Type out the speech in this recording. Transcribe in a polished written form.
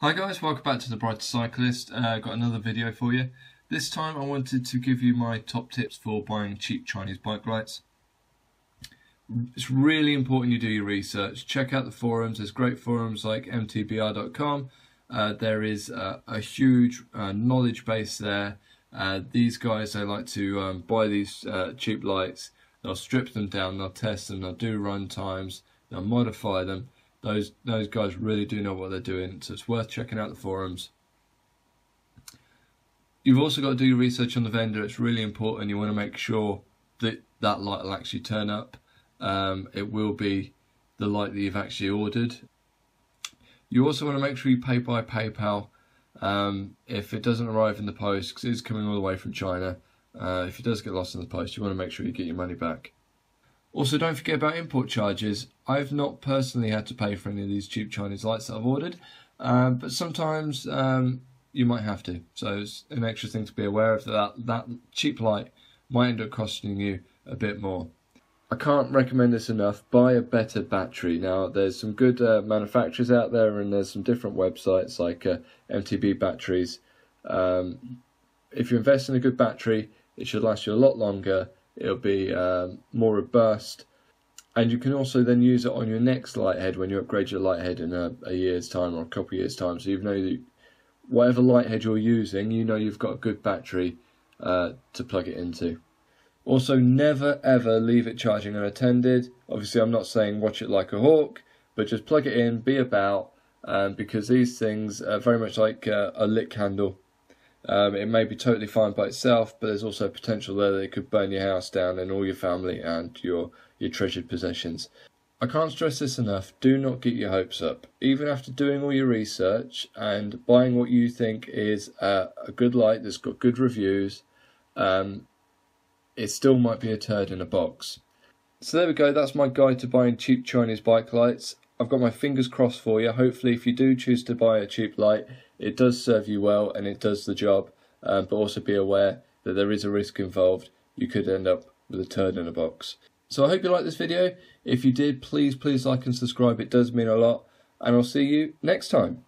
Hi guys, welcome back to The Brighter Cyclist. Got another video for you. This time I wanted to give you my top tips for buying cheap Chinese bike lights. It's really important you do your research. Check out the forums. There's great forums like MTBR.com. There is a huge knowledge base there. These guys, they like to buy these cheap lights. They'll strip them down, they'll test them, they'll do run times, they'll modify them. Those guys really do know what they're doing, so it's worth checking out the forums. You've also got to do your research on the vendor. It's really important. You want to make sure that that light will actually turn up. It will be the light that you've actually ordered. You also want to make sure you pay by PayPal. If it doesn't arrive in the post, because it's coming all the way from China, if it does get lost in the post, you want to make sure you get your money back. Also, don't forget about import charges. I've not personally had to pay for any of these cheap Chinese lights that I've ordered, but sometimes you might have to. So it's an extra thing to be aware of, that cheap light might end up costing you a bit more. I can't recommend this enough. Buy a better battery. Now, there's some good manufacturers out there, and there's some different websites like MTB batteries. If you invest in a good battery, it should last you a lot longer. It'll be more robust, and you can also then use it on your next light head when you upgrade your light head in a year's time or a couple of years' time. So you know that whatever light head you're using, you know you've got a good battery to plug it into. Also, never ever leave it charging unattended. Obviously, I'm not saying watch it like a hawk, but just plug it in, be about, because these things are very much like a lit candle. It may be totally fine by itself, but there's also potential there that it could burn your house down and all your family and your treasured possessions. I can't stress this enough. Do not get your hopes up. Even after doing all your research and buying what you think is a good light that's got good reviews, it still might be a turd in a box. So there we go. That's my guide to buying cheap Chinese bike lights. I've got my fingers crossed for you. Hopefully, if you do choose to buy a cheap light, it does serve you well and it does the job, but also be aware that there is a risk involved. You could end up with a turd in a box. So I hope you liked this video. If you did, please like and subscribe. It does mean a lot, and I'll see you next time.